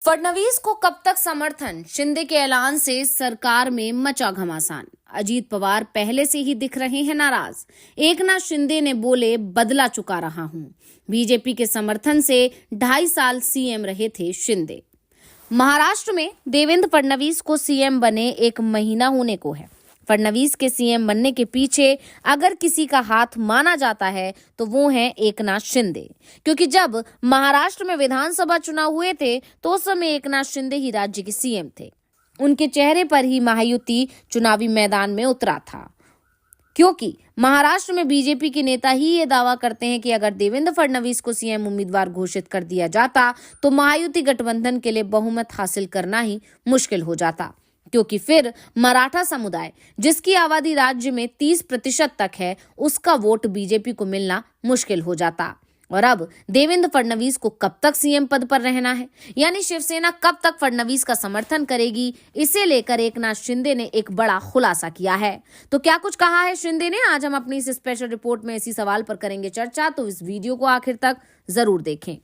फडणवीस को कब तक समर्थन? शिंदे के ऐलान से सरकार में मचा घमासान। अजीत पवार पहले से ही दिख रहे हैं नाराज। एकनाथ शिंदे ने बोले, बदला चुका रहा हूं। बीजेपी के समर्थन से 2.5 साल सीएम रहे थे शिंदे। महाराष्ट्र में देवेंद्र फडणवीस को सीएम बने 1 महीना होने को है। फडणवीस के सीएम बनने के पीछे अगर किसी का हाथ माना जाता है तो वो है एकनाथ शिंदे, क्योंकि जब महाराष्ट्र में विधानसभा चुनाव हुए थे तो उस समय एकनाथ शिंदे ही राज्य के सीएम थे। उनके चेहरे पर ही महायुति चुनावी मैदान में उतरा था, क्योंकि महाराष्ट्र में बीजेपी के नेता ही ये दावा करते हैं कि अगर देवेंद्र फडणवीस को सीएम उम्मीदवार घोषित कर दिया जाता तो महायुति गठबंधन के लिए बहुमत हासिल करना ही मुश्किल हो जाता, क्योंकि फिर मराठा समुदाय, जिसकी आबादी राज्य में 30% तक है, उसका वोट बीजेपी को मिलना मुश्किल हो जाता। और अब देवेंद्र फडणवीस को कब तक सीएम पद पर रहना है, यानी शिवसेना कब तक फडणवीस का समर्थन करेगी, इसे लेकर एकनाथ शिंदे ने एक बड़ा खुलासा किया है। तो क्या कुछ कहा है शिंदे ने? आज हम अपनी इस स्पेशल रिपोर्ट में इसी सवाल पर करेंगे चर्चा, तो इस वीडियो को आखिर तक जरूर देखें।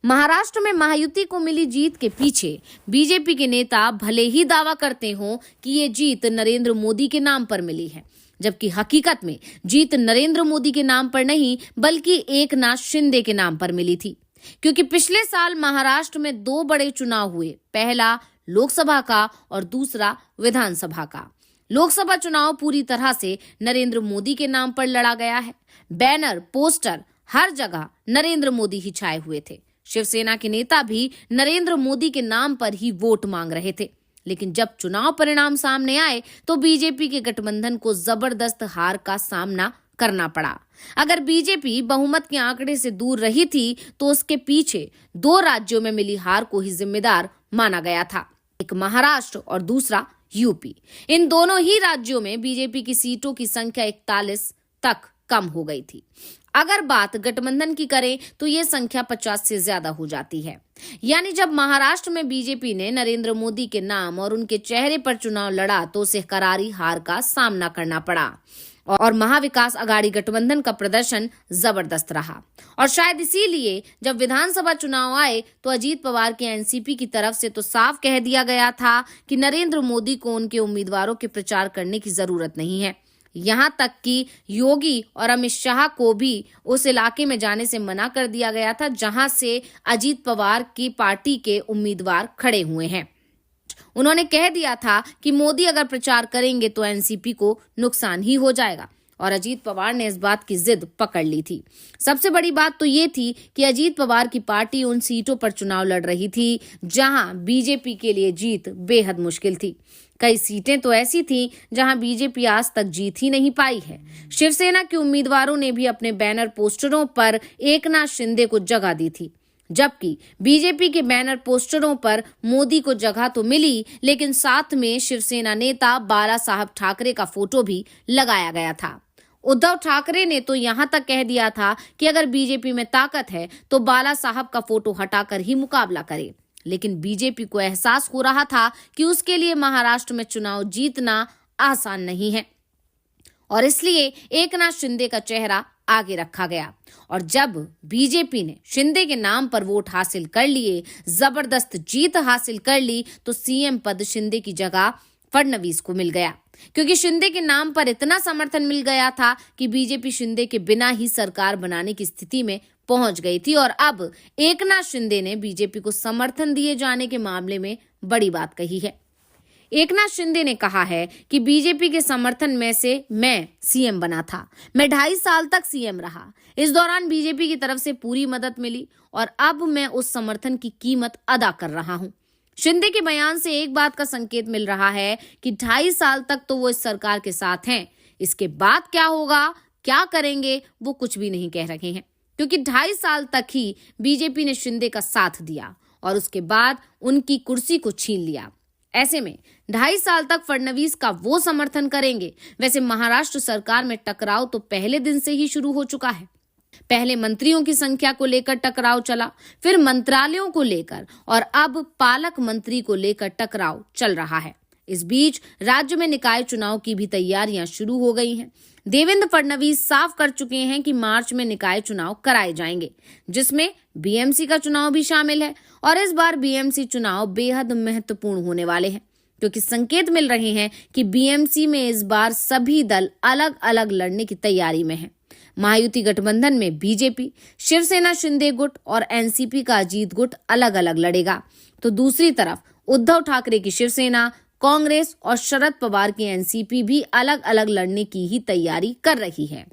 महाराष्ट्र में महायुति को मिली जीत के पीछे बीजेपी के नेता भले ही दावा करते हों कि ये जीत नरेंद्र मोदी के नाम पर मिली है, जबकि हकीकत में जीत नरेंद्र मोदी के नाम पर नहीं बल्कि एकनाथ शिंदे के नाम पर मिली थी। क्योंकि पिछले साल महाराष्ट्र में 2 बड़े चुनाव हुए, पहला लोकसभा का और दूसरा विधानसभा का। लोकसभा चुनाव पूरी तरह से नरेंद्र मोदी के नाम पर लड़ा गया है। बैनर, पोस्टर, हर जगह नरेंद्र मोदी ही छाए हुए थे। शिवसेना के नेता भी नरेंद्र मोदी के नाम पर ही वोट मांग रहे थे। लेकिन जब चुनाव परिणाम सामने आए तो बीजेपी के गठबंधन को जबरदस्त हार का सामना करना पड़ा। अगर बीजेपी बहुमत के आंकड़े से दूर रही थी तो उसके पीछे 2 राज्यों में मिली हार को ही जिम्मेदार माना गया था, एक महाराष्ट्र और दूसरा यूपी। इन दोनों ही राज्यों में बीजेपी की सीटों की संख्या 41 तक कम हो गई थी। अगर बात गठबंधन की करें तो ये संख्या 50 से ज्यादा हो जाती है। यानी जब महाराष्ट्र में बीजेपी ने नरेंद्र मोदी के नाम और उनके चेहरे पर चुनाव लड़ा तो उसे करारी हार का सामना करना पड़ा। और महाविकास अघाड़ी गठबंधन का प्रदर्शन जबरदस्त रहा। और शायद इसीलिए जब विधानसभा चुनाव आए तो अजीत पवार के एनसीपी की तरफ से तो साफ कह दिया गया था कि नरेंद्र मोदी को उनके उम्मीदवारों के प्रचार करने की जरूरत नहीं है। यहाँ तक कि योगी और अमित शाह को भी उस इलाके में जाने से मना कर दिया गया था जहां से अजीत पवार की पार्टी के उम्मीदवार खड़े हुए हैं। उन्होंने कह दिया था कि मोदी अगर प्रचार करेंगे तो एनसीपी को नुकसान ही हो जाएगा, और अजीत पवार ने इस बात की जिद पकड़ ली थी। सबसे बड़ी बात तो ये थी कि अजीत पवार की पार्टी उन सीटों पर चुनाव लड़ रही थी जहां बीजेपी के लिए जीत बेहद मुश्किल थी। कई सीटें तो ऐसी थीं जहां बीजेपी आज तक जीत ही नहीं पाई है। शिवसेना के उम्मीदवारों ने भी अपने बैनर पोस्टरों पर एकनाथ शिंदे को जगह दी थी, जबकि बीजेपी के बैनर पोस्टरों पर मोदी को जगह तो मिली, लेकिन साथ में शिवसेना नेता बाला साहब ठाकरे का फोटो भी लगाया गया था। उद्धव ठाकरे ने तो यहां तक कह दिया था कि अगर बीजेपी में ताकत है तो बाला साहब का फोटो हटाकर ही मुकाबला करे। लेकिन बीजेपी को एहसास हो रहा था कि उसके लिए महाराष्ट्र में चुनाव जीतना आसान नहीं है, और इसलिए एकनाथ शिंदे का चेहरा आगे रखा गया। और जब बीजेपी ने शिंदे के नाम पर वोट हासिल कर लिए, जबरदस्त जीत हासिल कर ली, तो सीएम पद शिंदे की जगह फडणवीस को मिल गया, क्योंकि शिंदे के नाम पर इतना समर्थन मिल गया था कि बीजेपी शिंदे के बिना ही सरकार बनाने की स्थिति में पहुंच गई थी। और अब एकनाथ शिंदे ने बीजेपी को समर्थन दिए जाने के मामले में बड़ी बात कही है। एकनाथ शिंदे ने कहा है कि बीजेपी के समर्थन में से मैं सीएम बना था। मैं 2.5 साल तक सीएम रहा। इस दौरान बीजेपी की तरफ से पूरी मदद मिली और अब मैं उस समर्थन की कीमत अदा कर रहा हूं। शिंदे के बयान से एक बात का संकेत मिल रहा है कि 2.5 साल तक तो वो इस सरकार के साथ हैं। इसके बाद क्या होगा, क्या करेंगे, वो कुछ भी नहीं कह रहे हैं, क्योंकि 2.5 साल तक ही बीजेपी ने शिंदे का साथ दिया और उसके बाद उनकी कुर्सी को छीन लिया। ऐसे में 2.5 साल तक फडणवीस का वो समर्थन करेंगे। वैसे महाराष्ट्र सरकार में टकराव तो पहले दिन से ही शुरू हो चुका है। पहले मंत्रियों की संख्या को लेकर टकराव चला, फिर मंत्रालयों को लेकर, और अब पालक मंत्री को लेकर टकराव चल रहा है। इस बीच राज्य में निकाय चुनाव की भी तैयारियां शुरू हो गई हैं। देवेंद्र फडणवीस साफ कर चुके हैं कि मार्च में निकाय चुनाव कराए जाएंगे, जिसमें बीएमसी का चुनाव भी शामिल है। और इस बार बीएमसी चुनाव बेहद महत्वपूर्ण होने वाले हैं, क्योंकि संकेत मिल रहे हैं कि बीएमसी में इस बार सभी दल अलग अलग लड़ने की तैयारी में हैं। महायुति गठबंधन में बीजेपी, शिवसेना शिंदे गुट और एनसीपी का अजीत गुट अलग अलग लड़ेगा, तो दूसरी तरफ उद्धव ठाकरे की शिवसेना, कांग्रेस और शरद पवार की एनसीपी भी अलग अलग लड़ने की ही तैयारी कर रही है।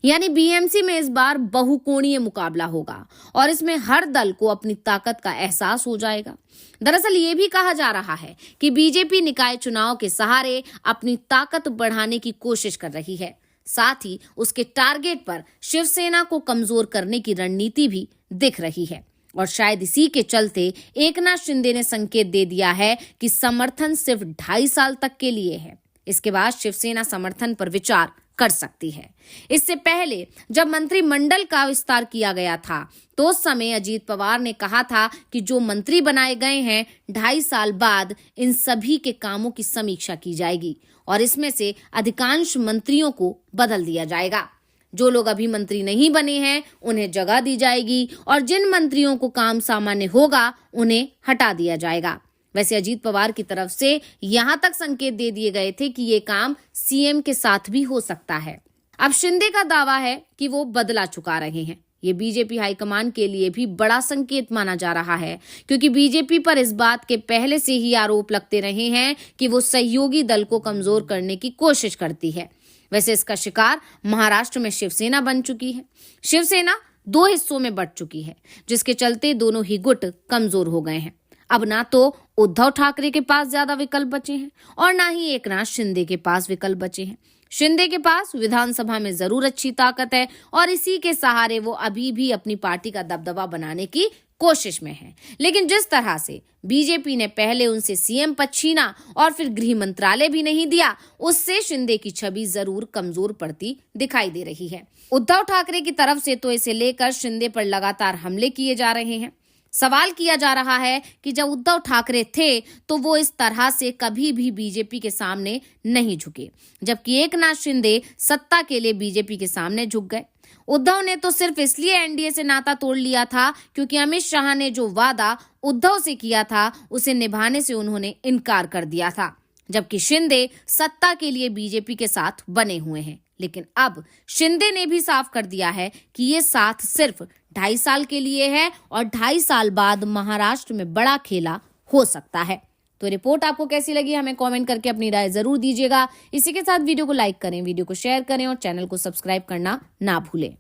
यानी बीएमसी में इस बार बहुकोणीय मुकाबला होगा और इसमें हर दल को अपनी ताकत का एहसास हो जाएगा। दरअसल ये भी कहा जा रहा है कि बीजेपी निकाय चुनाव के सहारे अपनी ताकत बढ़ाने की कोशिश कर रही है, साथ ही उसके टारगेट पर शिवसेना को कमजोर करने की रणनीति भी दिख रही है। और शायद इसी के चलते एकनाथ शिंदे ने संकेत दे दिया है कि समर्थन सिर्फ 2.5 साल तक के लिए है। इसके बाद शिवसेना समर्थन पर विचार कर सकती है। इससे पहले जब मंत्रिमंडल का विस्तार किया गया था, तो उस समय अजीत पवार ने कहा था कि जो मंत्री बनाए गए हैं 2.5 साल बाद इन सभी के कामों की समीक्षा की जाएगी और इसमें से अधिकांश मंत्रियों को बदल दिया जाएगा। जो लोग अभी मंत्री नहीं बने हैं उन्हें जगह दी जाएगी और जिन मंत्रियों को काम सामान्य होगा उन्हें हटा दिया जाएगा। वैसे अजीत पवार की तरफ से यहां तक संकेत दे दिए गए थे कि ये काम सीएम के साथ भी हो सकता है। अब शिंदे का दावा है कि वो बदला चुका रहे हैं। ये बीजेपी हाईकमान के लिए भी बड़ा संकेत माना जा रहा है, क्योंकि बीजेपी पर इस बात के पहले से ही आरोप लगते रहे हैं कि वो सहयोगी दल को कमजोर करने की कोशिश करती है। वैसे इसका शिकार महाराष्ट्र में शिवसेना बन चुकी है। शिवसेना 2 हिस्सों में बंट चुकी है, जिसके चलते दोनों ही गुट कमजोर हो गए हैं। अब ना तो उद्धव ठाकरे के पास ज्यादा विकल्प बचे हैं और ना ही एकनाथ शिंदे के पास विकल्प बचे हैं। शिंदे के पास विधानसभा में जरूर अच्छी ताकत है और इसी के सहारे वो अभी भी अपनी पार्टी का दबदबा बनाने की कोशिश में है। लेकिन जिस तरह से बीजेपी ने पहले उनसे सीएम पद छीना और फिर गृह मंत्रालय भी नहीं दिया, उससे शिंदे की छवि जरूर कमजोर पड़ती दिखाई दे रही है। उद्धव ठाकरे की तरफ से तो इसे लेकर शिंदे पर लगातार हमले किए जा रहे हैं। सवाल किया जा रहा है कि जब उद्धव ठाकरे थे तो वो इस तरह से कभी भी बीजेपी के सामने नहीं झुके, जबकि एकनाथ शिंदे सत्ता के लिए बीजेपी के सामने झुक गए। उद्धव ने तो सिर्फ इसलिए एनडीए से नाता तोड़ लिया था क्योंकि अमित शाह ने जो वादा उद्धव से किया था उसे निभाने से उन्होंने इनकार कर दिया था, जबकि शिंदे सत्ता के लिए बीजेपी के साथ बने हुए हैं। लेकिन अब शिंदे ने भी साफ कर दिया है कि ये साथ सिर्फ 2.5 साल के लिए है और 2.5 साल बाद महाराष्ट्र में बड़ा खेला हो सकता है। तो रिपोर्ट आपको कैसी लगी हमें कमेंट करके अपनी राय जरूर दीजिएगा। इसी के साथ वीडियो को लाइक करें, वीडियो को शेयर करें और चैनल को सब्सक्राइब करना ना भूलें।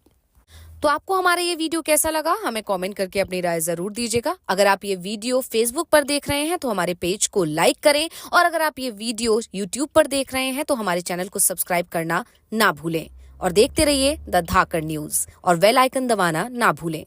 तो आपको हमारा ये वीडियो कैसा लगा हमें कमेंट करके अपनी राय जरूर दीजिएगा। अगर आप ये वीडियो फेसबुक पर देख रहे हैं तो हमारे पेज को लाइक करें और अगर आप ये वीडियो यूट्यूब पर देख रहे हैं तो हमारे चैनल को सब्सक्राइब करना ना भूलें और देखते रहिए द धाकड़ न्यूज और बेल आइकन दबाना ना भूलें।